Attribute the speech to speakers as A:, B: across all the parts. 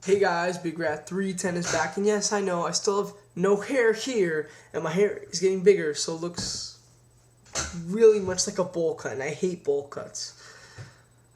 A: Hey guys, Bigrat310 is back, and yes, I know, I still have no hair here, and my hair is getting bigger, so it looks really much like a bowl cut, and I hate bowl cuts.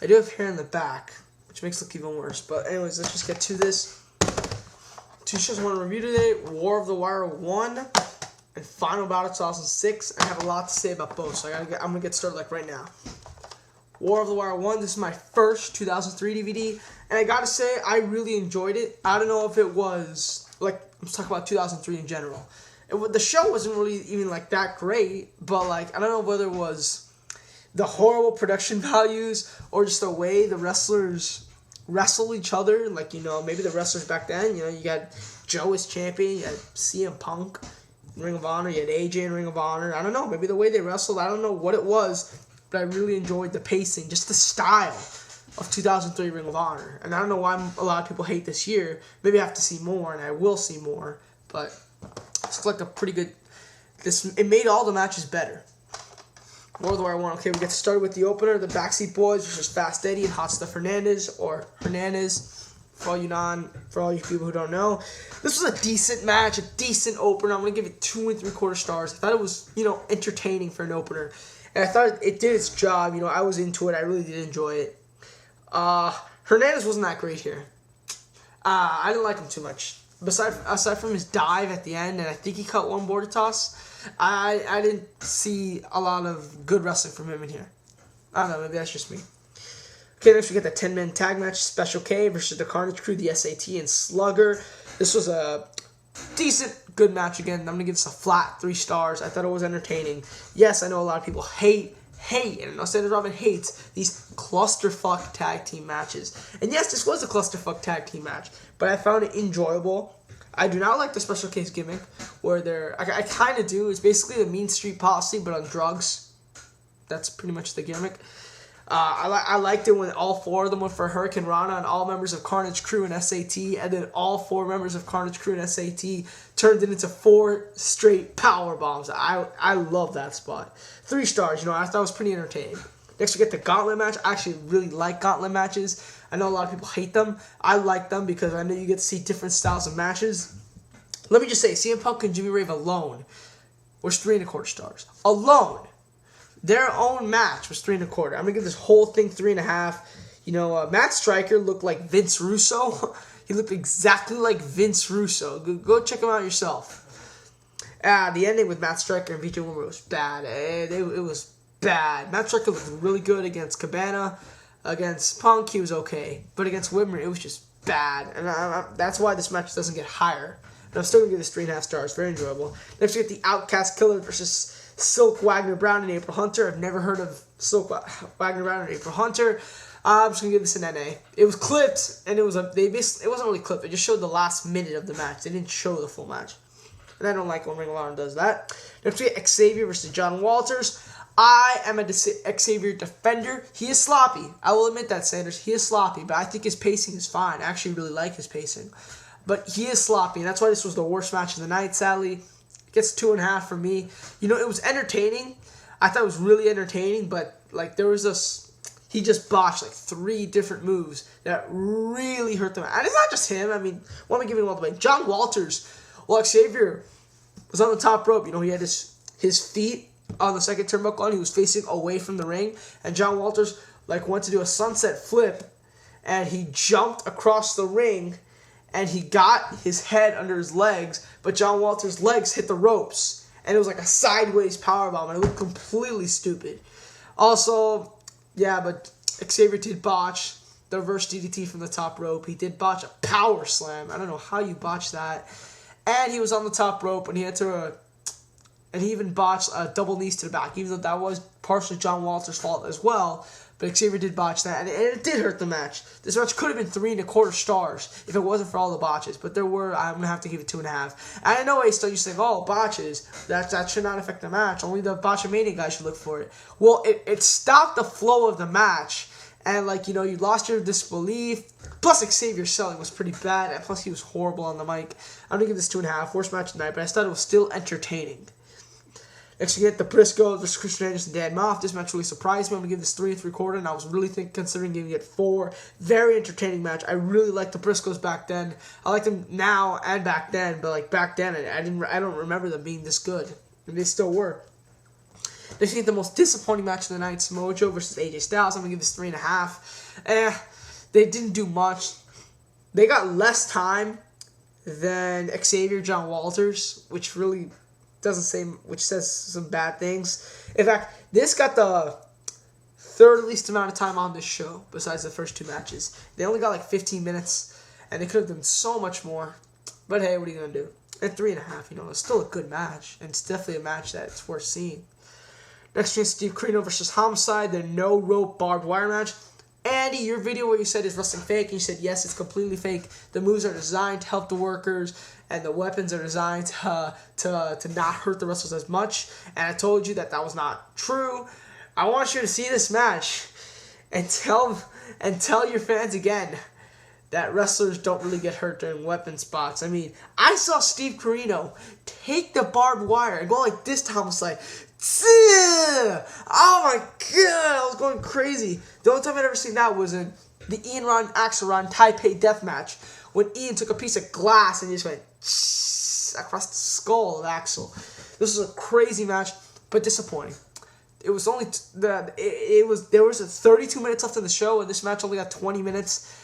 A: I do have hair in the back, which makes it look even worse, but anyways, let's just get to this. Two shows I want to review today, War of the Wire 1 and Final Battle 2006. I have a lot to say about both, so I'm going to get started like right now. War of the Wire 1, this is my first 2003 DVD, and I gotta say, I really enjoyed it. I don't know if it was, like, I'm talking about 2003 in general. The show wasn't really even, like, that great, but, like, I don't know whether it was the horrible production values or just the way the wrestlers wrestle each other. Like, you know, maybe the wrestlers back then, you know, you got Joe as champion, you had CM Punk in Ring of Honor, you had AJ in Ring of Honor. I don't know, maybe the way they wrestled, I don't know what it was, but I really enjoyed the pacing, just the style of 2003 Ring of Honor. And I don't know why a lot of people hate this year. Maybe I have to see more, and I will see more. But it's like a pretty good... It made all the matches better. War of the Wire 1. Okay, we get started with the opener. The Backseat Boyz versus Fast Eddie and Hotstuff Hernandez, or Hernandez, for all you people who don't know. This was a decent match, a decent opener. I'm going to give it 2 3/4 stars. I thought it was, you know, entertaining for an opener. And I thought it did its job. You know, I was into it. I really did enjoy it. Hernandez wasn't that great here. I didn't like him too much. Aside from his dive at the end, and I think he cut one border toss, I didn't see a lot of good wrestling from him in here. I don't know, maybe that's just me. Okay, next we get the 10-man tag match, Special K versus the Carnage crew, the SAT, and Slugger. This was a decent, good match again. I'm going to give this a flat 3 stars. I thought it was entertaining. Yes, I know a lot of people hate, and I know Sanders Robin hates these clusterfuck tag team matches. And yes, this was a clusterfuck tag team match, but I found it enjoyable. I do not like the Special Case gimmick, where I kind of do. It's basically the Mean Street Posse, but on drugs. That's pretty much the gimmick. I liked it when all 4 of them went for Hurricane Rana and all members of Carnage Crew and SAT, and then all 4 members of Carnage Crew and SAT turned it into 4 straight power bombs. I love that spot. 3 stars, you know, I thought it was pretty entertaining. Next we get the Gauntlet match. I actually really like Gauntlet matches. I know a lot of people hate them. I like them because I know you get to see different styles of matches. Let me just say, CM Punk and Jimmy Rave alone was 3 1/4 stars. Alone. Their own match was 3 1/4. I'm going to give this whole thing 3.5. You know, Matt Stryker looked like Vince Russo. He looked exactly like Vince Russo. Go check him out yourself. The ending with Matt Stryker and VJ Whitmer was bad. It was bad. Matt Stryker looked really good against Cabana. Against Punk, he was okay. But against Whitmer, it was just bad. And that's why this match doesn't get higher. And I'm still going to give this 3.5 stars. Very enjoyable. Next we get the Outcast Killazs versus Silk, Wagner, Brown, and April Hunter. I've never heard of Silk, Wagner, Brown, and April Hunter. I'm just gonna give this an NA. It was clipped, and it wasn't really clipped. It just showed the last minute of the match. They didn't show the full match, and I don't like when Ring of Honor does that. Next we get Xavier versus John Walters. I am a Xavier defender. He is sloppy. I will admit that, Sanders. He is sloppy, but I think his pacing is fine. I actually really like his pacing, but he is sloppy, and that's why this was the worst match of the night. Sadly. Gets 2.5 for me. You know, it was entertaining. I thought it was really entertaining, but like there was this, he just botched like 3 different moves that really hurt them. And it's not just him. I mean, why am I giving him all the way? John Walters, well, Xavier was on the top rope. You know, he had his feet on the second turnbuckle, and he was facing away from the ring. And John Walters like went to do a sunset flip, and he jumped across the ring. And he got his head under his legs, but John Walters' legs hit the ropes. And it was like a sideways powerbomb, and it looked completely stupid. Also, yeah, but Xavier did botch the reverse DDT from the top rope. He did botch a power slam. I don't know how you botch that. And he was on the top rope, and he had to... and he even botched a double knees to the back, even though that was partially John Walters' fault as well. But Xavier did botch that, and it did hurt the match. This match could have been 3 1/4 stars if it wasn't for all the botches. But there were, I'm going to have to give it 2.5. And I know I still used to think, oh, botches, that should not affect the match. Only the Botchamania guy should look for it. Well, it stopped the flow of the match. And, like, you know, you lost your disbelief. Plus, Xavier's selling was pretty bad. And plus, he was horrible on the mic. I'm going to give this 2.5. Worst match of the night, but I thought it was still entertaining. Next, you get the Briscoes versus Chris Hernandez and Dan Maff. This match really surprised me. I'm going to give this 3 3/4, and I was really considering giving it 4. Very entertaining match. I really liked the Briscoes back then. I like them now and back then, but like back then, I don't remember them being this good, and they still were. Next, you get the most disappointing match of the night, Samoa Joe versus AJ Styles. I'm going to give this 3.5. They didn't do much. They got less time than Xavier John Walters, which really says some bad things. In fact, this got the third least amount of time on this show besides the first 2 matches. They only got like 15 minutes, and they could have done so much more. But hey, what are you going to do? At 3.5, it's still a good match, and it's definitely a match that's worth seeing. Next, we have Steve Corino versus Homicide, the no-rope barbed wire match. Andy, your video where you said is wrestling fake, and you said yes, it's completely fake. The moves are designed to help the workers, and the weapons are designed to not hurt the wrestlers as much. And I told you that was not true. I want you to see this match and tell your fans again that wrestlers don't really get hurt during weapon spots. I mean, I saw Steve Corino take the barbed wire and go like this to Homicide. Oh my god, I was going crazy. The only time I'd ever seen that was in the Ian Ron Axel Ron Taipei death match when Ian took a piece of glass and just went across the skull of Axel. This was a crazy match, but disappointing. It was only there was 32 minutes left in the show, and this match only got 20 minutes.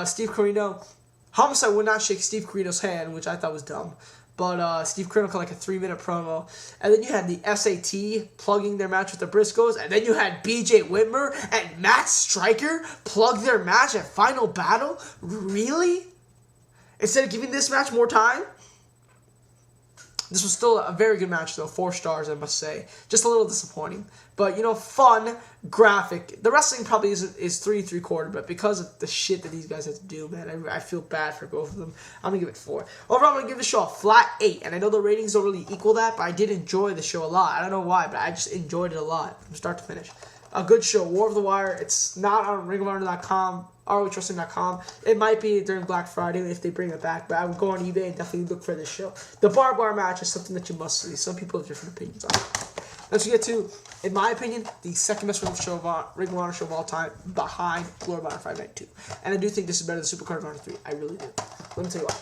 A: Steve Corino, Homicide would not shake Steve Corino's hand, which I thought was dumb. But Steve Corino got like a 3-minute promo. And then you had the SAT plugging their match with the Briscoes. And then you had BJ Whitmer and Matt Stryker plug their match at Final Battle? Really? Instead of giving this match more time? This was still a very good match, though. 4 stars, I must say. Just a little disappointing. But, fun, graphic. The wrestling probably is 3 3/4, but because of the shit that these guys have to do, man, I feel bad for both of them. I'm going to give it 4. Overall, I'm going to give the show a flat 8. And I know the ratings don't really equal that, but I did enjoy the show a lot. I don't know why, but I just enjoyed it a lot from start to finish. A good show. War of the Wire. It's not on ringofhonor.com. ROHWrestling.com. It might be during Black Friday if they bring it back, but I would go on eBay and definitely look for this show. The barbed wire match is something that you must see. Some people have different opinions on it. Let's get to, in my opinion, the second best Ring of Honor show of all time, behind Glory of Honor 592. And I do think this is better than Supercard of Honor 3. I really do. Let me tell you why.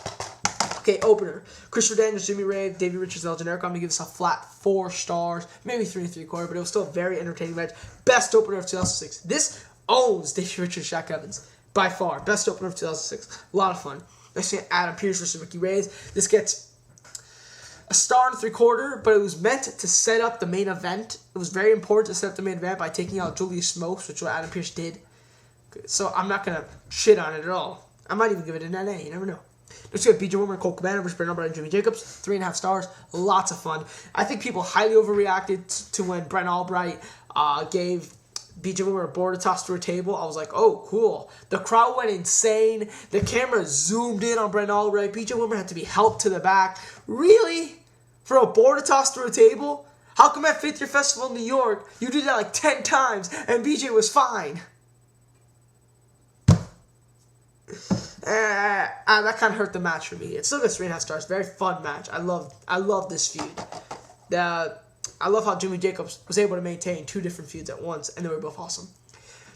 A: Okay, opener. Chris Hernandez, Jimmy Rave, Davey Richards, El Generico. I'm going to give this a flat 4 stars, maybe 3 3/4, but it was still a very entertaining match. Best opener of 2006. This owns Davey Richards, Shaq Evans. By far. Best opener of 2006. A lot of fun. Next thing, Adam Pearce versus Ricky Reyes. This gets a 1 3/4, but it was meant to set up the main event. It was very important to set up the main event by taking out Julius Smokes, which is what Adam Pearce did. So I'm not going to shit on it at all. I might even give it an NA. You never know. Let's get BJ Whitmer and Colt Cabana versus Brent Albright and Jimmy Jacobs. 3.5 stars. Lots of fun. I think people highly overreacted to when Brent Albright gave BJ Whitmer a border toss through a table. I was like, oh, cool. The crowd went insane. The camera zoomed in on Brent Albright. BJ Whitmer had to be helped to the back. Really? For a border toss through a table? How come at 5th Year Festival in New York, you did that like 10 times and BJ was fine? That kind of hurt the match for me. It still gets 3.5 stars. Very fun match. I love this feud. I love how Jimmy Jacobs was able to maintain 2 different feuds at once, and they were both awesome.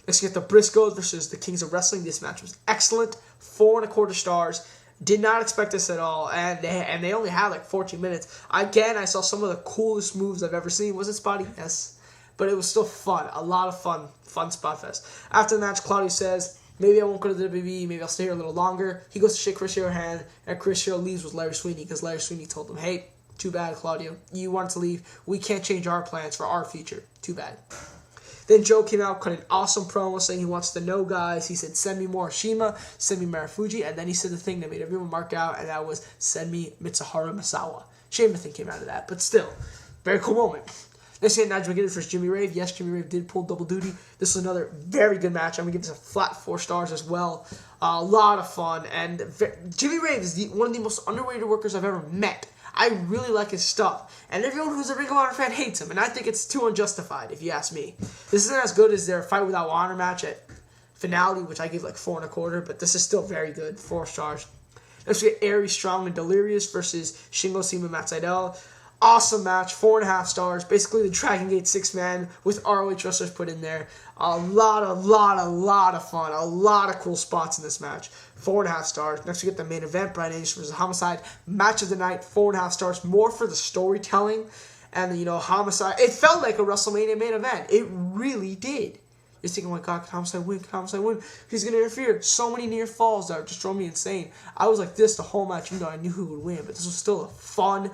A: Let's get the Briscoes versus the Kings of Wrestling. This match was excellent. 4.25 stars. Did not expect this at all, and they only had like 14 minutes. Again, I saw some of the coolest moves I've ever seen. Was it spotty? Yes. But it was still fun. A lot of fun. Fun spot fest. After the match, Claudio says, maybe I won't go to the WWE. Maybe I'll stay here a little longer. He goes to shake Chris Hero's hand, and Chris Hero leaves with Larry Sweeney because Larry Sweeney told him, hey, too bad, Claudio. You wanted to leave. We can't change our plans for our future. Too bad. Then Joe came out, cut an awesome promo saying he wants to know guys. He said, send me Morishima, send me Marufuji, and then he said the thing that made everyone mark out, and that was, send me Mitsuharu Misawa. Shame nothing came out of that, but still, very cool moment. Next thing, Nigel McGuinness versus Jimmy Rave. Yes, Jimmy Rave did pull double duty. This was another very good match. I'm going to give this a flat 4 stars as well. A lot of fun, and Jimmy Rave is one of the most underrated workers I've ever met. I really like his stuff. And everyone who's a Ring of Honor fan hates him. And I think it's too unjustified, if you ask me. This isn't as good as their Fight Without Honor match at Finale, which I give like 4.25. But this is still very good. 4 stars. Next we get Airy, Strong, and Delirious versus Shingo, Seaman, Matt Sydal. Awesome match, 4.5 stars. Basically the Dragon Gate 6-man with ROH wrestlers put in there. A lot of fun. A lot of cool spots in this match. 4.5 stars. Next we get the main event, Brian Angels versus Homicide. Match of the night, 4.5 stars. More for the storytelling. And, you know, Homicide, it felt like a WrestleMania main event. It really did. You're thinking, oh my God, can Homicide win? Can Homicide win? He's going to interfere. So many near falls that just drove me insane. I was like this the whole match, even though I knew who would win. But this was still a fun,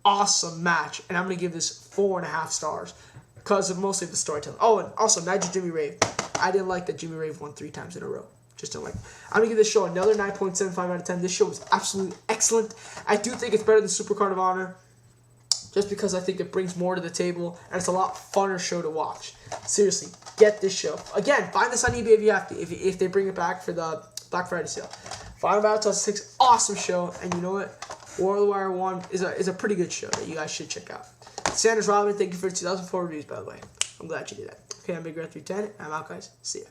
A: awesome match. And I'm going to give this 4.5 stars because of mostly the storytelling. Oh, and also, Magic Jimmy Rave. I didn't like that Jimmy Rave won 3 times in a row. Just don't like it. I'm going to give this show another 9.75 out of 10. This show was absolutely excellent. I do think it's better than Supercard of Honor, just because I think it brings more to the table, and it's a lot funner show to watch. Seriously, get this show. Again, find this on eBay if you have to, if they bring it back for the Black Friday sale. Final Battle 2006, awesome show, and you know what? War of the Wire 1 is a pretty good show that you guys should check out. Sanders Robin, thank you for the 2004 reviews, by the way. I'm glad you did that. Okay, I'm Bigrat310, and I'm out, guys. See ya.